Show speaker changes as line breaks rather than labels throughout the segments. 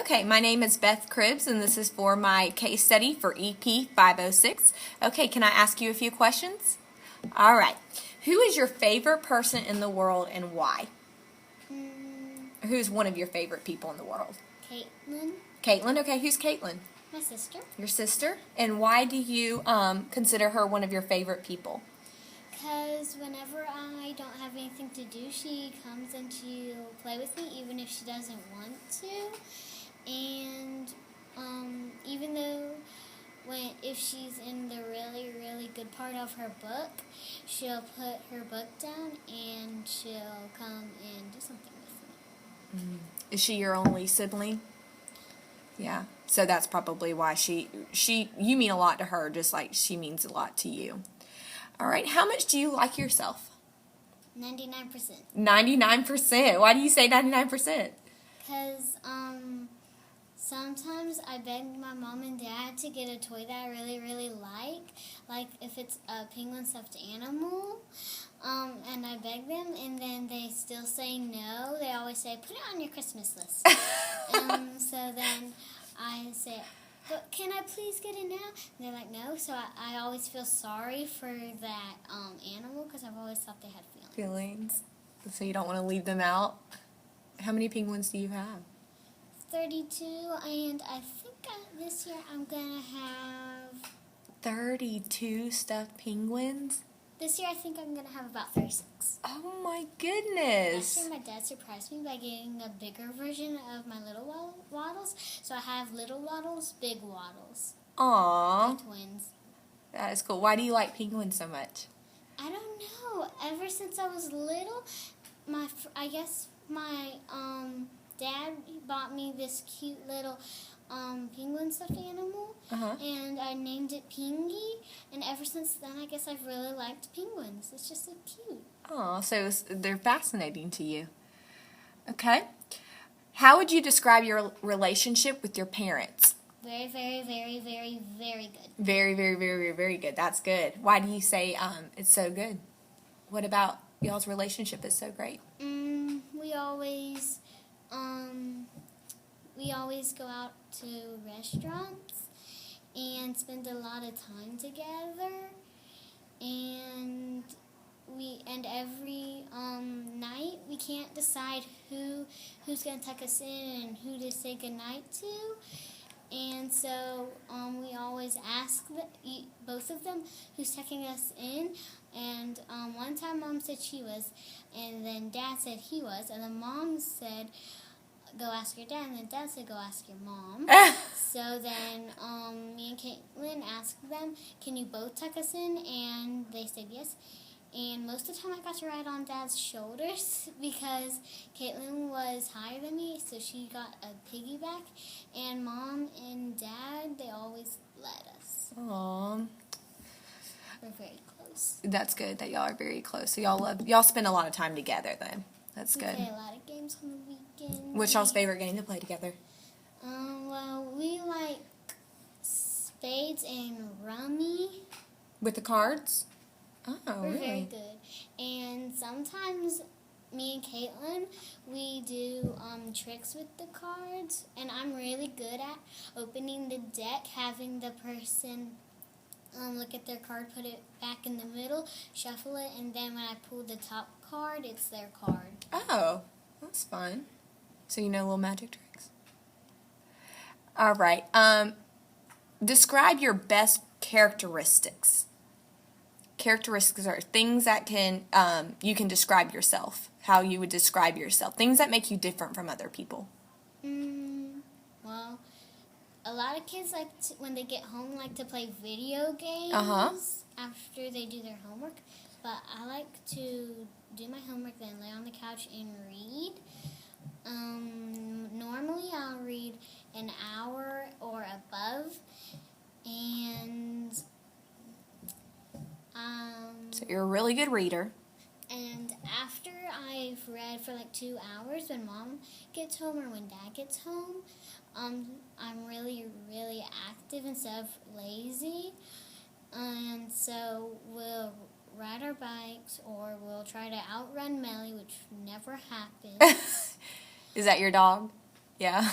Okay, my name is Beth Cribbs, and this is for my case study for EP 506. Okay, can I ask you a few questions? All right. Who is your favorite person in the world and why? Who's one of your favorite people in the world?
Caitlin.
Caitlin? Okay, who's Caitlin?
My sister.
Your sister? And why do you consider her one of your favorite people?
Because whenever I don't have anything to do, she comes and she'll play with me, even if she doesn't want to. And even though if she's in the really, really good part of her book, she'll put her book down and she'll come and do something with me.
Is she your only sibling? Yeah. So that's probably why you mean a lot to her, just like she means a lot to you. All right. How much do you like yourself?
99%.
99%. Why do you say 99%?
Because sometimes I beg my mom and dad to get a toy that I really, really like if it's a penguin stuffed animal, and I beg them, and then they still say no. They always say, put it on your Christmas list. So then I say, but can I please get it now? And they're like, no. So I always feel sorry for that animal because I've always thought they had feelings.
So you don't want to leave them out? How many penguins do you have?
32, and I think this year I'm going to have...
32 stuffed penguins?
This year I think I'm going to have about 36.
Oh my goodness.
Last year my dad surprised me by getting a bigger version of my little waddles. So I have little waddles, big waddles.
Aww.
Like twins.
That is cool. Why do you like penguins so much?
I don't know. Ever since I was little, I guess my dad bought me this cute little penguin stuffed animal, and I named it Pingy, and ever since then I guess I've really liked penguins. It's just so cute.
Oh, so they're fascinating to you. Okay. How would you describe your relationship with your parents?
Very, very, very, very, very good.
Very, very, very, very, very good. That's good. Why do you say it's so good? What about y'all's relationship is so great?
We always go out to restaurants and spend a lot of time together, and every night we can't decide who's going to tuck us in and who to say goodnight to, and so we always ask both of them who's tucking us in, and one time Mom said she was, and then Dad said he was, and then Mom said, go ask your dad, and then Dad said, go ask your mom. So then me and Caitlin asked them, can you both tuck us in? And they said yes. And most of the time I got to ride on Dad's shoulders because Caitlin was higher than me, so she got a piggyback. And Mom and Dad, they always let us.
Aww.
We're very close.
That's good that y'all are very close. So y'all spend a lot of time together then. That's good.
We play a lot of games on the weekend.
What's y'all's favorite game to play together?
Well, we like spades and rummy.
With the cards? Oh,
We're
really?
very good. And sometimes me and Caitlin, we do tricks with the cards. And I'm really good at opening the deck, having the person look at their card, put it back in the middle, shuffle it, and then when I pull the top card, it's their card.
Oh, that's fun. So you know little magic tricks. All right. Describe your best characteristics. Characteristics are things that you can describe yourself. How you would describe yourself. Things that make you different from other people.
Well, a lot of kids when they get home like to play video games after they do their homework. But I like to do my homework, then lay on the couch and read. Normally I'll read an hour or above, and
so you're a really good reader.
And after I've read for like 2 hours, when Mom gets home or when Dad gets home, I'm really, really active instead of lazy. And so we'll ride our bikes, or we'll try to outrun Melly, which never happens.
Is that your dog? Yeah.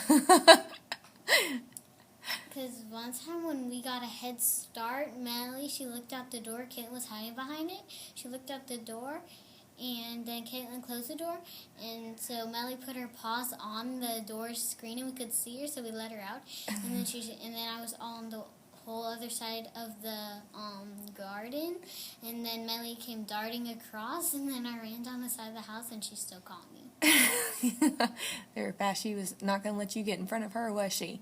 Because one time when we got a head start, Melly, she looked out the door. Caitlin was hiding behind it. She looked out the door, and then Caitlin closed the door. And so Melly put her paws on the door screen, and we could see her, so we let her out. And then I was on the whole other side of the garden, and then Melly came darting across, and then I ran down the side of the house, and she still caught me.
Very fast. She was not going to let you get in front of her, was she?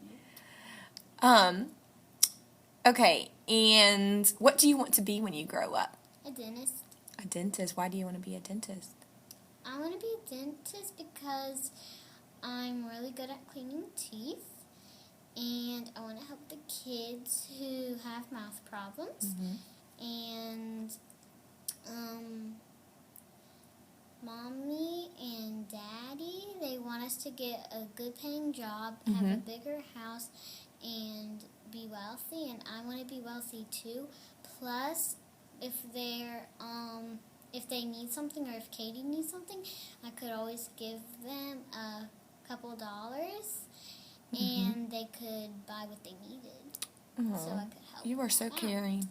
Okay, and what do you want to be when you grow up?
A dentist.
A dentist. Why do you want to be a dentist?
I want to be a dentist because I'm really good at cleaning teeth, and I want to help the kids who have mouth problems. And Mommy and Daddy, they want us to get a good paying job, have a bigger house, and be wealthy, and I want to be wealthy too. Plus, if they need something, or if Katie needs something, I could always give them a couple dollars, and they could buy what they needed. So I could help.
You are so caring.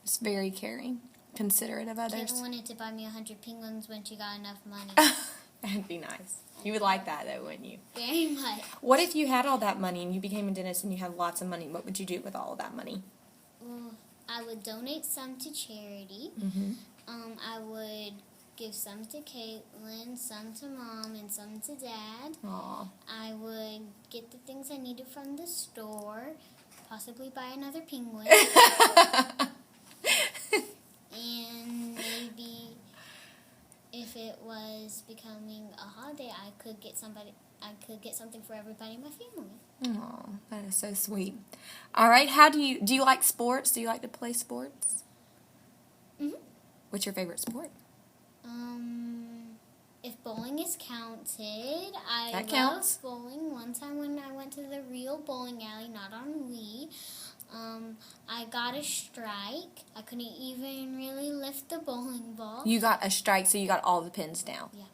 It's very caring. Considerate of others.
Caitlin wanted to buy me 100 penguins when she got enough money.
That'd be nice. You would like that, though, wouldn't you?
Very much.
What if you had all that money and you became a dentist and you had lots of money? What would you do with all of that money?
Well, I would donate some to charity. I would give some to Caitlin, some to Mom, and some to Dad.
Aw.
I would get the things I needed from the store, possibly buy another penguin. And maybe if it was becoming a holiday, I could get something for everybody in my family.
Oh, that is so sweet. All right, do you like sports? Do you like to play sports? What's your favorite sport?
If bowling is counted, I
That
love
counts.
bowling. One time when I went to the real bowling alley, not on Wii, I got a strike. I couldn't even really lift the bowling ball.
You got a strike, so you got all the pins down.
Yeah.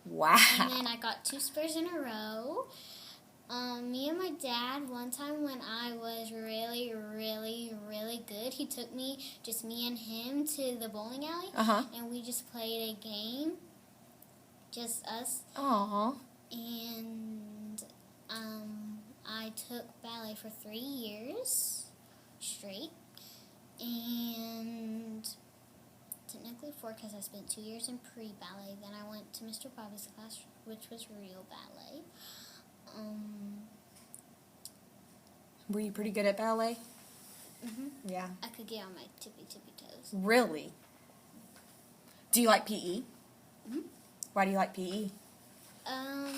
Wow.
And then I got 2 spurs in a row. Me and my dad, one time when I was really, really, really good, he took me, just me and him, to the bowling alley. And we just played a game. Just us.
Aww.
And I took ballet for 3 years straight. And technically 4 because I spent 2 years in pre-ballet. Then I went to Mr. Bobby's class, which was real ballet.
Were you pretty good at ballet? Yeah.
I could get on my tippy toes.
Really? Do you like PE? Why do you like PE?
I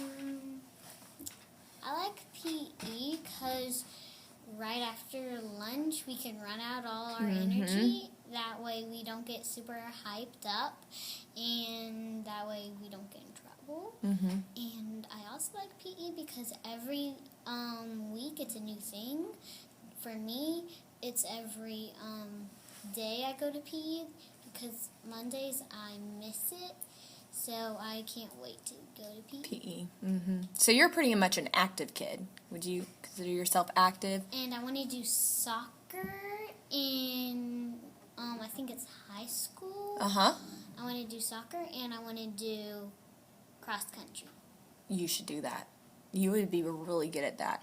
like PE because right after lunch we can run out all our energy. That way we don't get super hyped up, and that way we don't get in trouble. And I also like PE because every week it's a new thing. For me, it's every day I go to PE because Mondays I miss it. So I can't wait to go to PE.
PE. So you're pretty much an active kid. Would you consider yourself active?
And I want to do soccer in, I think it's high school. I want to do soccer, and I want to do cross country.
You should do that. You would be really good at that.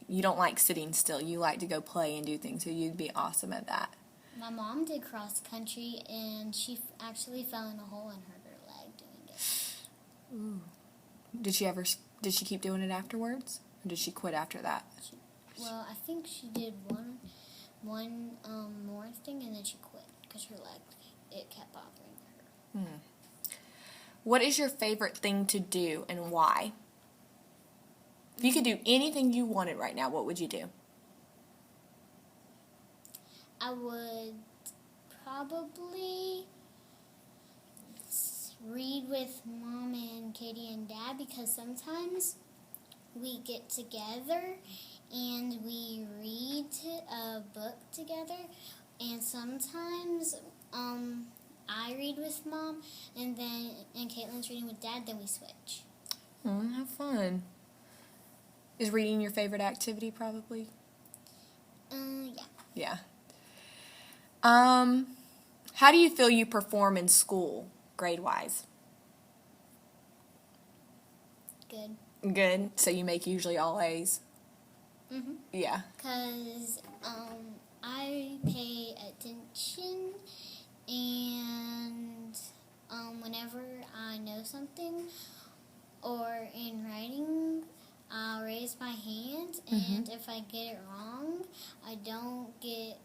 You don't like sitting still. You like to go play and do things, so you'd be awesome at that.
My mom did cross country, and she actually fell in a hole and hurt her leg doing it.
Ooh. Did she keep doing it afterwards? Or did she quit after that?
Well, I think she did one more thing, and then she quit because her leg, it kept bothering her.
What is your favorite thing to do and why? If you could do anything you wanted right now, what would you do?
I would probably read with Mom and Katie and Dad because sometimes we get together and we read a book together, and sometimes I read with Mom and Caitlin's reading with Dad, then we switch.
Oh, have fun. Is reading your favorite activity, probably?
Yeah.
Yeah. How do you feel you perform in school, grade-wise?
Good.
Good. So you make usually all A's?
Mhm.
Yeah.
Cause I pay attention, and whenever I know something or in writing, I'll raise my hand, and if I get it wrong, I don't get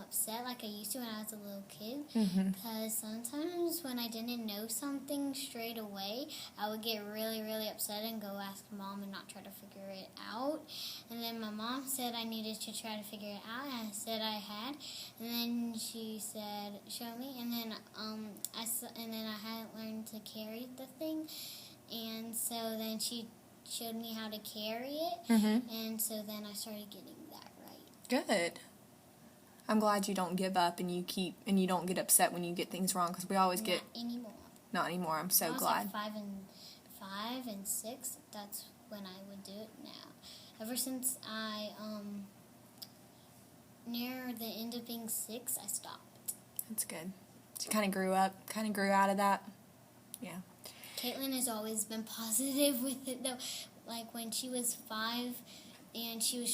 upset like I used to when I was a little kid. Because sometimes when I didn't know something straight away, I would get really, really upset and go ask Mom and not try to figure it out. And then my mom said I needed to try to figure it out, and I said I had. And then she said, "Show me." And then I hadn't learned to carry the thing, and so then she showed me how to carry it, and so then I started getting that right.
Good. I'm glad you don't give up and you don't get upset when you get things wrong, because we always get.
Not anymore.
Not anymore. I'm so
When I was
glad.
like 5 and 6, that's when I would do it now. Ever since I near the end of being 6, I stopped.
That's good. She kind of grew up, kind of grew out of that. Yeah.
Caitlin has always been positive with it, though. Like when she was 5 and she was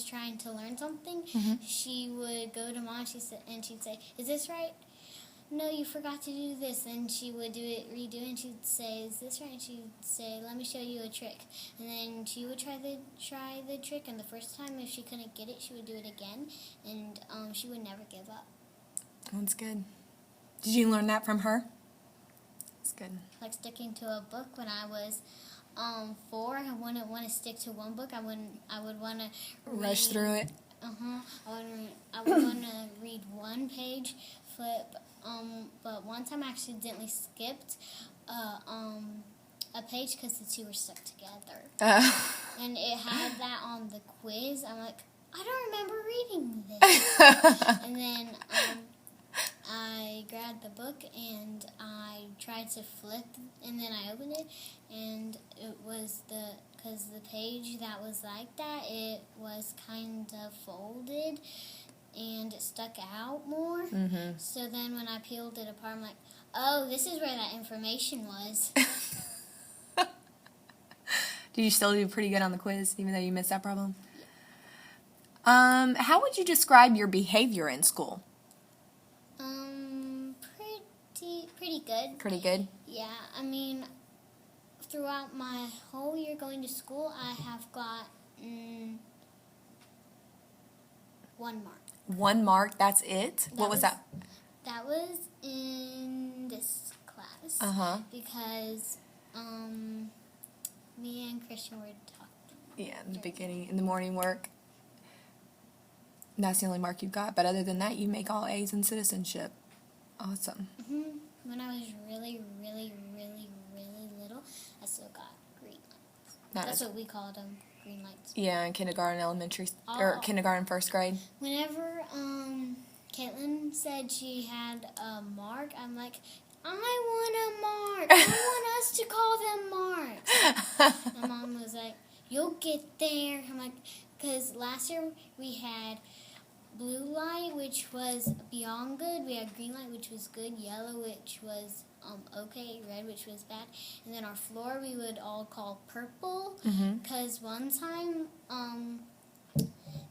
trying to learn something, she would go to Mom and she'd say, "Is this right? No, you forgot to do this." And she would redo it, and she'd say, "Is this right?" And she'd say, "Let me show you a trick." And then she would try the trick, and the first time, if she couldn't get it, she would do it again, and she would never give up.
That's good. Did you learn that from her? That's good.
Like sticking to a book when I was 4, I wouldn't want to stick to one book. I would want to
Rush through it.
I would want to read one page, flip. But one time I accidentally skipped a page because the two were stuck together, and it had that on the quiz. I'm like, I don't remember reading this. And then I grabbed the book and I tried to flip, and then I opened it, and it was because the page that was like that, it was kind of folded and it stuck out more. So then when I peeled it apart, I'm like, oh, this is where that information was.
Did you still do pretty good on the quiz, even though you missed that problem? How would you describe your behavior in school?
Pretty good.
Pretty good?
Yeah, I mean, throughout my whole year going to school, I have got 1 mark.
1 mark, that's it? What was that?
That was in this class. Because me and Christian were talking.
Yeah, in the beginning, in the morning work. That's the only mark you got. But other than that, you make all A's in citizenship. Awesome.
When I was really, really, really, really little, I still got green lights. That's what we called them, green lights.
Yeah, in kindergarten, or kindergarten, first grade.
Whenever Caitlin said she had a mark, I'm like, I want a mark. I want us to call them marks. My mom was like, you'll get there. I'm like, because last year we had blue light, which was beyond good. We had green light, which was good. Yellow, which was okay. Red, which was bad. And then our floor we would all call purple. Because one time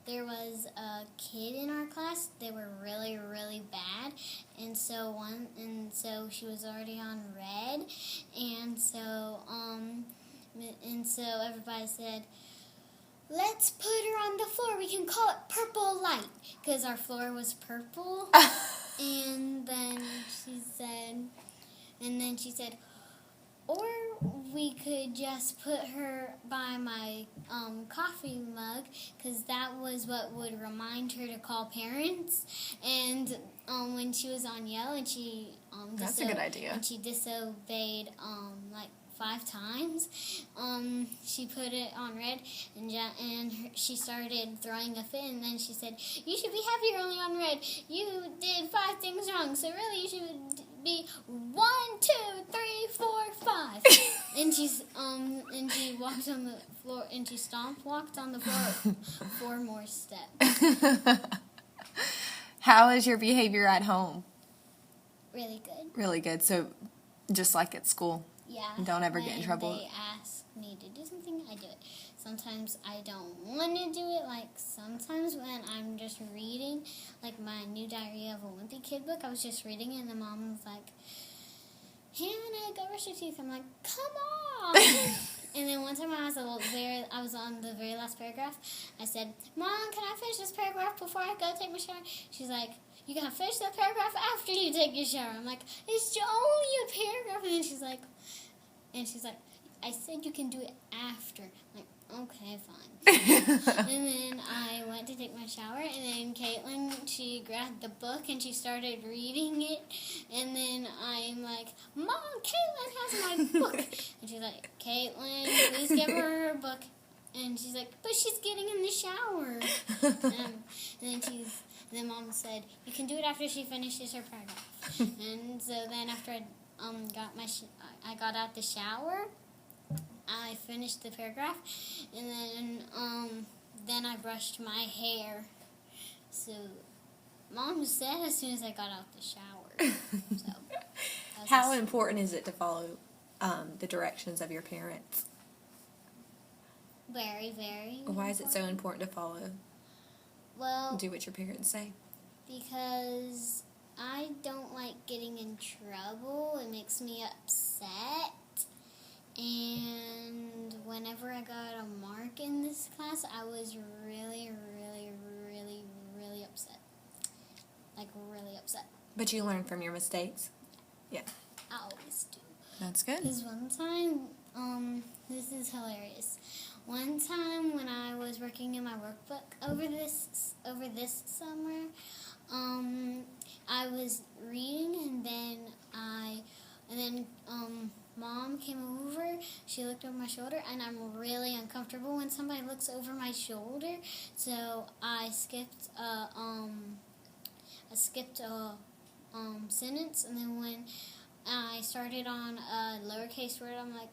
there was a kid in our class. They were really, really bad. And so she was already on red. And so everybody said, let's put her on the floor. We can call it purple light, because our floor was purple. And then she said, or we could just put her by my coffee mug, because that was what would remind her to call parents. And when she was on yellow, and she
that's a good idea.
And she disobeyed 5 times. She put it on red, and she started throwing a fit, and then she said, you should be happy you're only on red. You did 5 things wrong, so really you should be 1, 2, 3, 4, 5. And she walked on the floor, and she walked on the floor 4 more steps.
How is your behavior at home?
Really good.
Really good. So, just like at school.
Yeah.
Don't ever get in trouble.
When they ask me to do something, I do it. Sometimes I don't want to do it. Like, sometimes when I'm just reading, like, my new Diary of a Wimpy Kid book, I was just reading it, and the mom was like, Hannah, go brush your teeth. I'm like, come on! And then one time I was on the very last paragraph. I said, Mom, can I finish this paragraph before I go take my shower? She's like, you gotta finish that paragraph after you take your shower. I'm like, it's only a paragraph. And then she's like, I said you can do it after. I'm like, okay, fine. And then I went to take my shower, and then Caitlin, she grabbed the book and she started reading it. And then I'm like, Mom, Caitlin has my book. And she's like, Caitlin, please give her her book. And she's like, but she's getting in the shower. And then Mom said, you can do it after she finishes her paragraph. And so then after I got out the shower, I finished the paragraph, and then I brushed my hair. So Mom said as soon as I got out the shower. So
how important is it to follow the directions of your parents?
Very, very.
Why is it so important to follow?
Well,
Do what your parents say.
Because I don't like getting in trouble. It makes me upset. And whenever I got a mark in this class, I was really, really, really, really upset. Like, really upset.
But you learn from your mistakes? Yeah.
I always do.
That's good.
Because one time, this is hilarious. One time when I was working in my workbook over this summer, I was reading, and then Mom came over. She looked over my shoulder, and I'm really uncomfortable when somebody looks over my shoulder. So I skipped a sentence, and then when I started on a lowercase word, I'm like,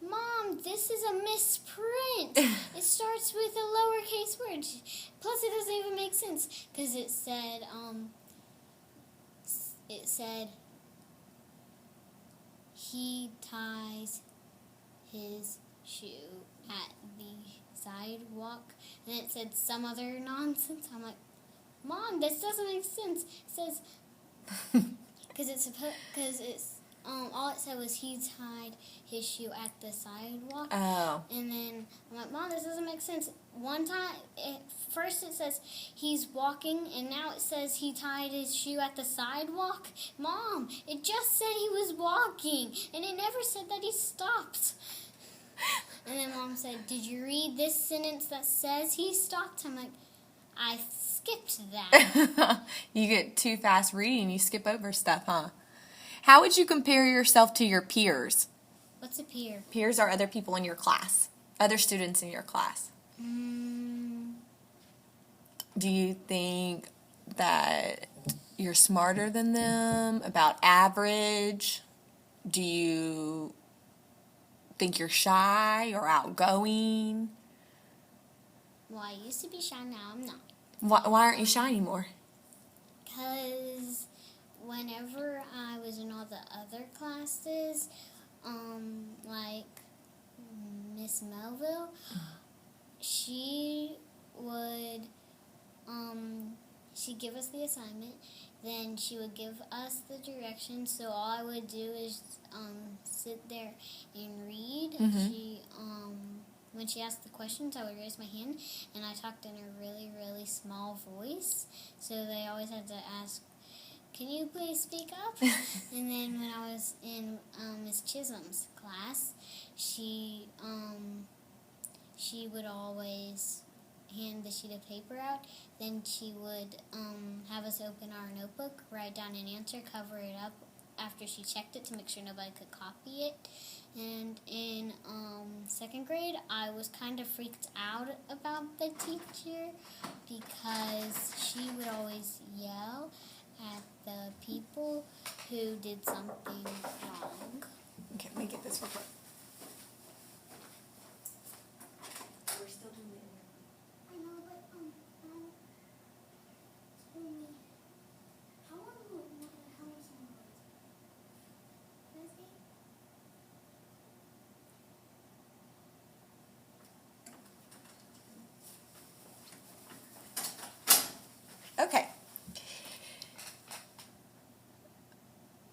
Mom, this is a misprint. It starts with a lowercase word. Plus, it doesn't even make sense because it said he ties his shoe at the sidewalk, and it said some other nonsense. I'm like, Mom, this doesn't make sense. It says because it's all it said was he tied his shoe at the sidewalk.
Oh.
And then I'm like, Mom, this doesn't make sense. One time, first it says he's walking, and now it says he tied his shoe at the sidewalk. Mom, it just said he was walking, and it never said that he stopped. And then Mom said, did you read this sentence that says he stopped? I'm like, I skipped that.
You get too fast reading, you skip over stuff, huh? How would you compare yourself to your peers?
What's a peer?
Peers are other people in your class, other students in your class. Do you think that you're smarter than them, about average? Do you think you're shy or outgoing?
Well, I used to be shy, now I'm not.
Why aren't you shy anymore?
Because whenever I was in all the other classes, like Miss Melville, she would, she'd give us the assignment, then she would give us the directions, so all I would do is, sit there and read. She, when she asked the questions, I would raise my hand, and I talked in a really, really small voice, so they always had to ask, can you please speak up? And then when I was in Miss Chisholm's class, she would always hand the sheet of paper out. Then she would have us open our notebook, write down an answer, cover it up after she checked it to make sure nobody could copy it. And in second grade, I was kind of freaked out about the teacher because she would always yell at the people who did something wrong.
Okay, let me get this real quick.
We're still doing it.
I know, but tell me, how long was
Okay.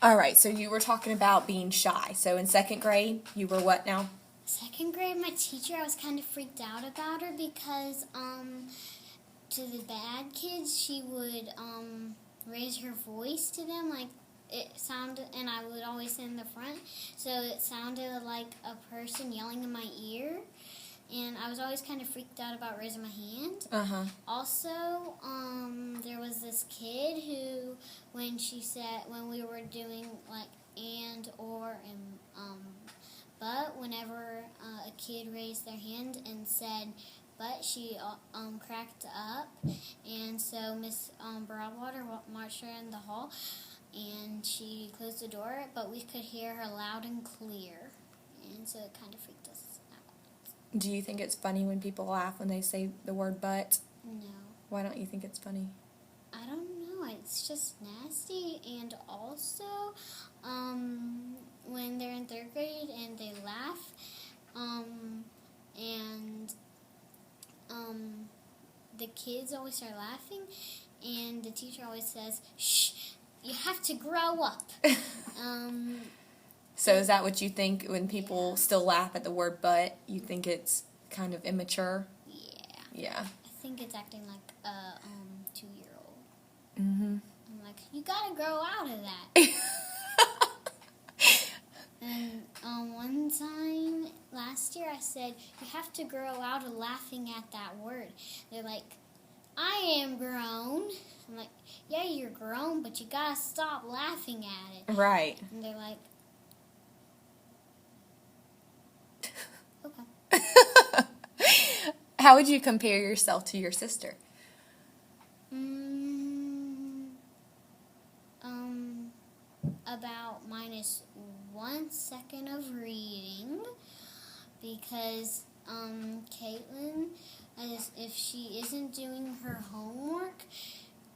All right, so you were talking about being shy. So in second grade, you were what now?
Second grade, my teacher, I was kind of freaked out about her because, to the bad kids, she would, raise her voice to them, like, it sounded, and I would always sit in the front, so it sounded like a person yelling in my ear, and I was always kind of freaked out about raising my hand.
Uh-huh.
Also, there was this kid who, when we were doing, like, and, or, and, but whenever a kid raised their hand and said but, she cracked up, and so Miss Broadwater marched her in the hall, and she closed the door, but we could hear her loud and clear, and so it kind of freaked us out.
Do you think it's funny when people laugh when they say the word but?
No.
Why don't you think it's funny?
I don't know, it's just nasty, and also, when they're in third grade and they laugh, and the kids always start laughing, and the teacher always says, "Shh, you have to grow up."
So is that what you think when people still laugh at the word but? You think it's kind of immature?
Yeah.
Yeah.
I think it's acting like a 2-year-old.
Mm-hmm.
I'm like, you gotta grow out of that. And one time last year I said, you have to grow out of laughing at that word. They're like, I am grown. I'm like, yeah, you're grown, but you gotta stop laughing at it.
Right.
And they're like, okay.
How would you compare yourself to your sister?
About -1 second of reading, because Caitlin, if she isn't doing her homework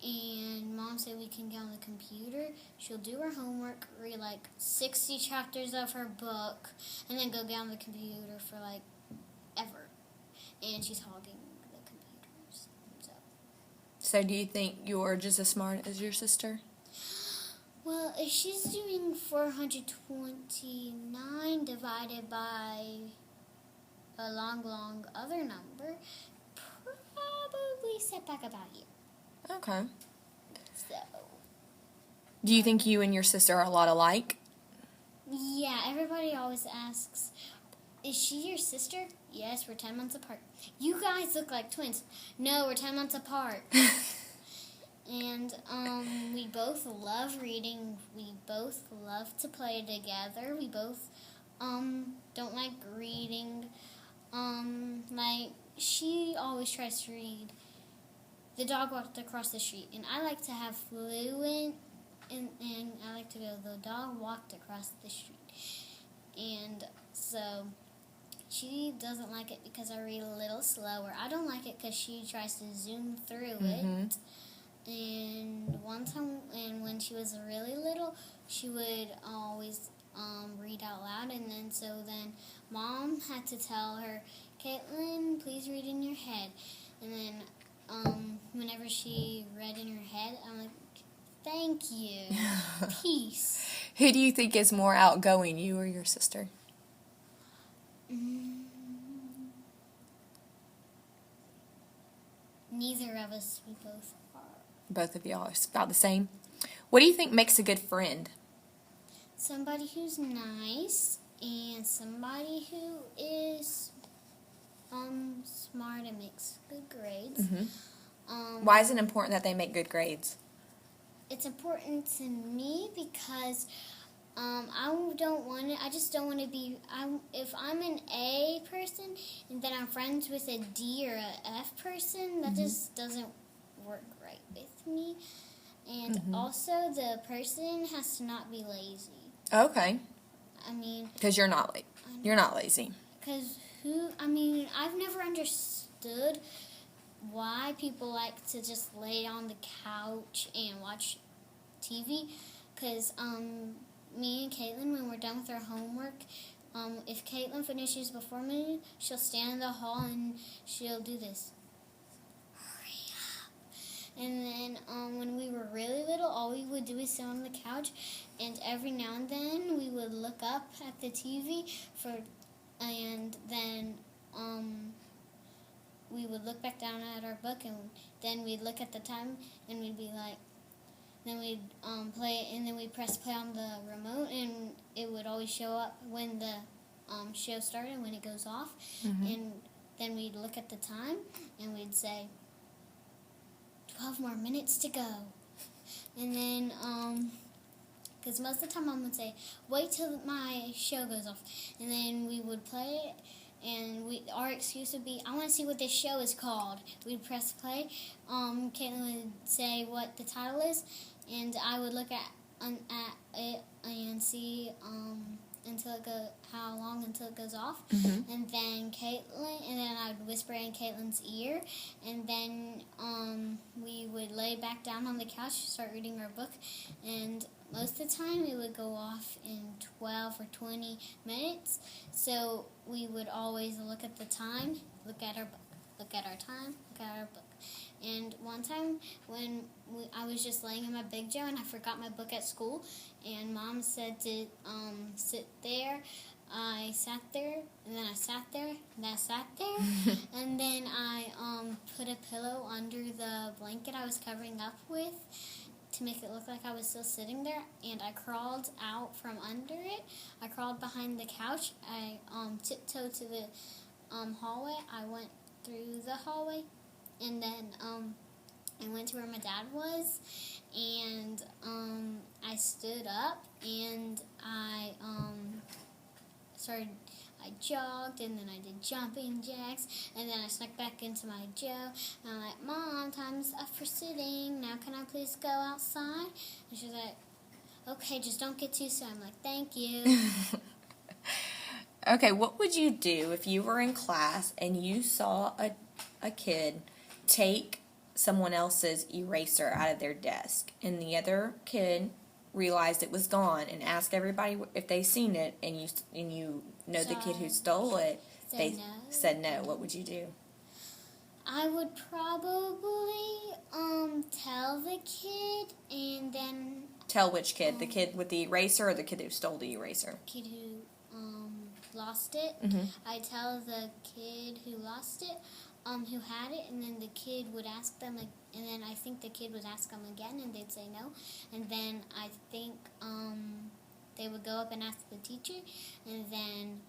and Mom said we can get on the computer, she'll do her homework, read like 60 chapters of her book, and then go get on the computer for like ever. And she's hogging the computers.
So do you think you're just as smart as your sister?
Well, if she's doing 429 divided by a long other number, probably set back about here.
Okay.
So,
Do you think you and your sister are a lot alike?
yeah, everybody always asks, is she your sister? Yes, we're 10 months apart. You guys look like twins. No, we're 10 months apart. And we both love reading. We both love to play together. We both don't like reading. Like, she always tries to read The Dog Walked Across the Street, and I like to have fluent, and I like to go, The Dog Walked Across the Street. And so she doesn't like it because I read a little slower. I don't like it because she tries to zoom through it. And one time, and when she was really little, she would always read out loud, and then Mom had to tell her, Caitlin, please read in your head. And then whenever she read in her head, I'm like, thank you, peace.
Who do you think is more outgoing, you or your sister?
Neither of us, we both are.
Both of y'all are about the same. What do you think makes a good friend?
Somebody who's nice and somebody who is smart and makes good grades.
Why is it important that they make good grades?
It's important to me because I just don't want to be, if I'm an A person and then I'm friends with a D or a F person, that just doesn't work right with me. And also, the person has to not be lazy.
Okay.
I mean,
Because you're not lazy.
because I've never understood why people like to just lay on the couch and watch TV. Because me and Caitlin, when we're done with our homework, if Caitlin finishes before me, she'll stand in the hall and she'll do this. Hurry up. And then when we were really little, all we would do is sit on the couch, and every now and then we would look up at the TV and then we would look back down at our book, and then we'd look at the time, and we'd be like, then we'd play it, and then we'd press play on the remote, and it would always show up when the show started, when it goes off, and then we'd look at the time, and we'd say, 12 more minutes to go. And then, because most of the time Mom would say, wait till my show goes off, and then we would play it, and our excuse would be, I want to see what this show is called. We'd press play. Caitlin would say what the title is, and I would look at it and see how long until it goes off. And then I'd whisper in Caitlin's ear, and then we would lay back down on the couch, start reading our book, and most of the time it would go off in 12 or 20 minutes. So we would always look at the time, look at our book, look at our time, look at our book. And one time when I was just laying in my Big Joe and I forgot my book at school, and Mom said to sit there, I sat there, and then I sat there, and then I sat there, and then I put a pillow under the blanket I was covering up with to make it look like I was still sitting there, and I crawled out from under it. I crawled behind the couch. I tiptoed to the hallway. I went through the hallway, and then I went to where my dad was, and I stood up, and I jogged, and then I did jumping jacks, and then I snuck back into my Joe, and I'm like, Mom, time's up for sitting, now can I please go outside? And she's like, okay, just don't get too soon. I'm like, thank you.
Okay, what would you do if you were in class and you saw a kid take someone else's eraser out of their desk, and the other kid realized it was gone and asked everybody if they seen it, and you know the kid who stole it, they said no, what would you do?
I would probably tell the kid, and then
Tell which kid? The kid with the eraser or the kid who stole the eraser?
Kid who lost it. I tell the kid who lost it, who had it, and then the kid would ask them, and then I think the kid would ask them again, and they'd say no, and then I think they would go up and ask the teacher, and then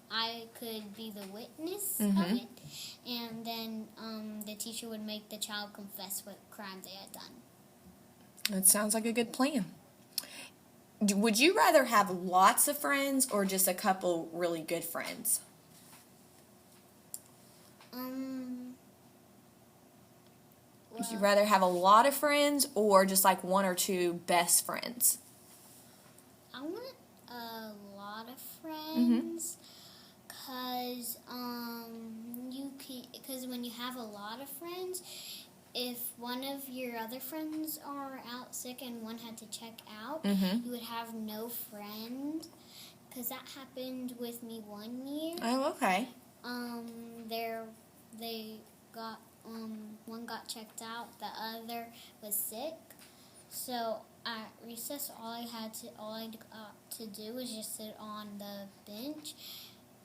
I could be the witness of it, and then the teacher would make the child confess what crime they had done.
That sounds like a good plan. Would you rather have lots of friends or just a couple really good friends? Would you rather have a lot of friends or just like one or two best friends?
I want a lot of friends, because when you have a lot of friends, if one of your other friends are out sick and one had to check out, you would have no friend, because that happened with me one year.
Oh, okay.
One got checked out, the other was sick. So at recess, all I got to do was just sit on the bench.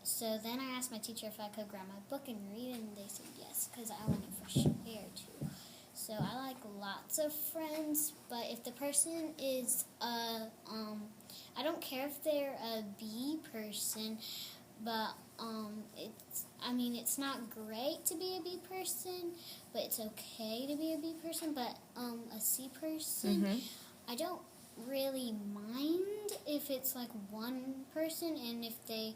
So then I asked my teacher if I could grab my book and read, and they said yes, because I wanted fresh air too. So I like lots of friends, but if the person is I don't care if they're a B person, but it's not great to be a B person, but it's okay to be a B person. But a C person, I don't really mind if it's like one person, and if they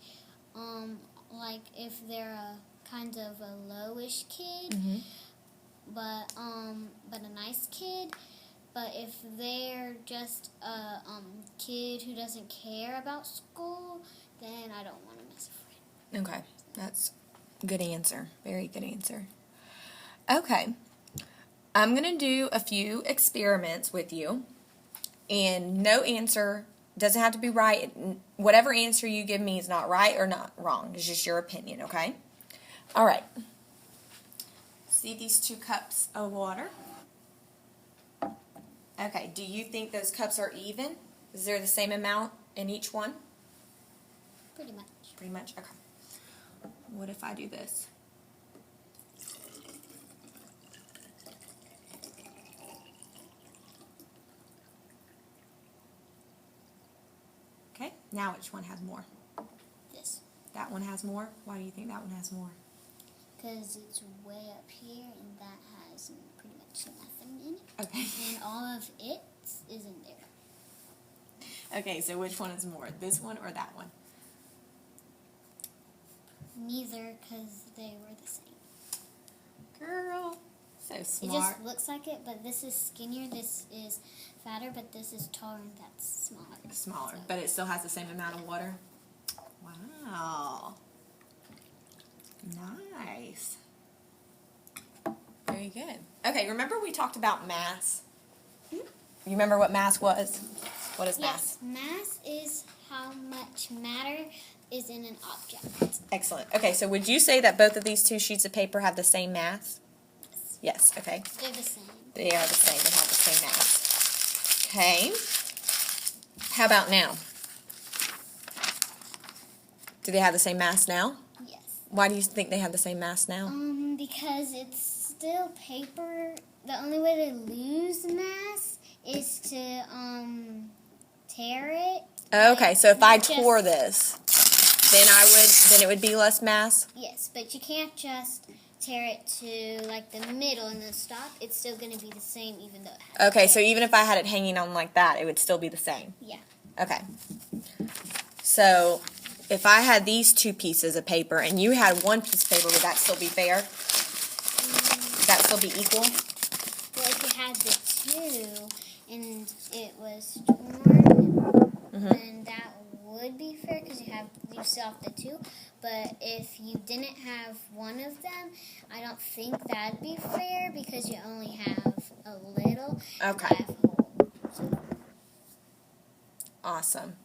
if they're a kind of a lowish kid, but a nice kid. But if they're just a kid who doesn't care about school, then I don't want them as a friend.
Okay, that's a good answer. Very good answer. Okay, I'm going to do a few experiments with you, and no answer doesn't have to be right. Whatever answer you give me is not right or not wrong. It's just your opinion, okay? All right. See these 2 cups of water? Okay, do you think those cups are even? Is there the same amount in each one?
Pretty much.
Pretty much, okay. What if I do this? Okay, now which one has more?
This.
That one has more? Why do you think that one has more?
Because it's way up here and that has pretty much nothing in it.
Okay.
And all of it isn't there.
Okay, so which one is more? This one or that one?
Neither, because they were the same.
Girl, so
It
smart.
just looks like it, but this is skinnier, this is fatter, but this is taller and that's smaller.
Smaller,
So-
but it still has the same amount of water? Wow. Nice. Very good. Okay, remember we talked about mass? You remember what mass was? What is mass?
Yes, mass is how much matter is in an object.
Excellent. Okay, so would you say that both of these 2 sheets of paper have the same mass?
Yes.
Yes, okay.
They're the same.
They are the same. They have the same mass. Okay. How about now? Do they have the same mass now?
Yes.
Why do you think they have the same mass now?
Because it's still paper. The only way to lose mass is to tear it.
Okay, so if I
Just-
tore this, then it would be less mass?
Yes, but you can't just tear it to like the middle and then stop. It's still going to be the same even though it has.
Okay, so even if I had it hanging on like that, it would still be the same?
Yeah.
Okay. So if I had these 2 pieces of paper and you had 1 piece of paper, would that still be fair? Would that still be equal?
Well, if you had the 2 and it was torn, then that would be fair because you still have the 2. But if you didn't have one of them, I don't think that'd be fair because you only have a little. and
Okay.
I have a whole. So,
Awesome.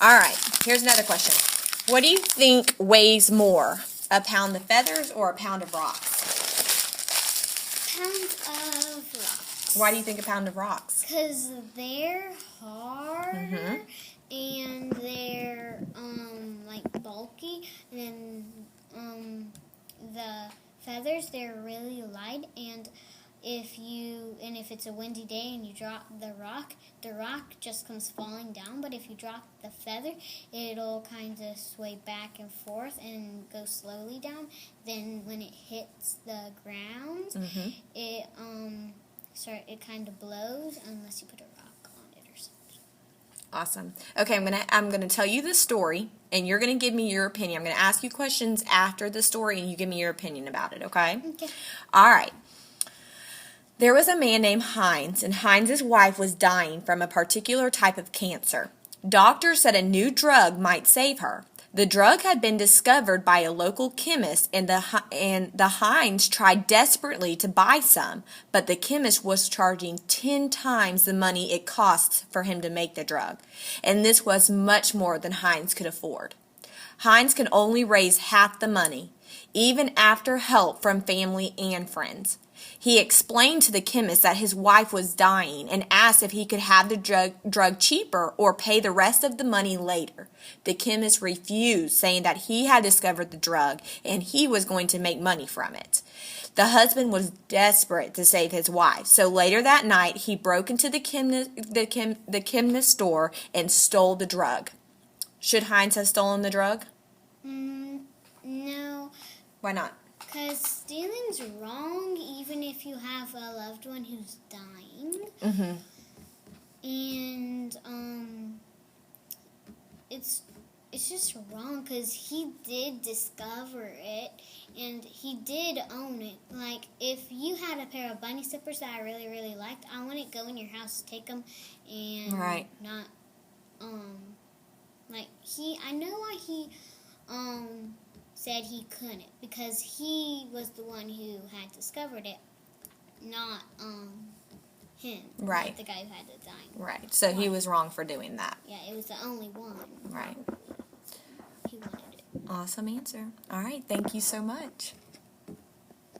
All right, here's another question. What do you think weighs more, a pound of feathers or a pound of rocks?
pounds of rocks.
Why do you think a pound of rocks?
Because they're harder
Mhm.
and they're like bulky, and then the feathers, they're really light, and if it's a windy day and you drop the rock just comes falling down. But if you drop the feather, it'll kind of sway back and forth and go slowly down. Then when it hits the ground,
Mhm.
it kind of blows unless you put a rock on it or something.
Awesome. Okay, I'm gonna tell you the story, and you're gonna give me your opinion. I'm gonna ask you questions after the story, and you give me your opinion about it. Okay?
Okay.
All right. There was a man named Heinz, and Heinz's wife was dying from a particular type of cancer. Doctors said a new drug might save her. The drug had been discovered by a local chemist, and the Heinz tried desperately to buy some, but the chemist was charging 10 times the money it costs for him to make the drug, and this was much more than Heinz could afford. Heinz could only raise half the money, even after help from family and friends. He explained to the chemist that his wife was dying and asked if he could have the drug cheaper or pay the rest of the money later. The chemist refused, saying that he had discovered the drug and he was going to make money from it. The husband was desperate to save his wife, so later that night he broke into the chemist store and stole the drug. Should Heinz have stolen the drug?
No,
Why not?
because stealing's wrong even if you have a loved one who's dying.
Mm-hmm.
And it's it's just wrong because he did discover it and he did own it. Like, if you had a pair of bunny slippers that I really, really liked, I wouldn't go in your house to take them and
Right.
not, like, I know why he, said he couldn't, because he was the one who had discovered it, not, him.
Right.
Not the guy who had the dime.
Right. So he was wrong for doing that.
Yeah, it was the only one.
Right.
He wanted it.
Awesome answer. All right. Thank you so much.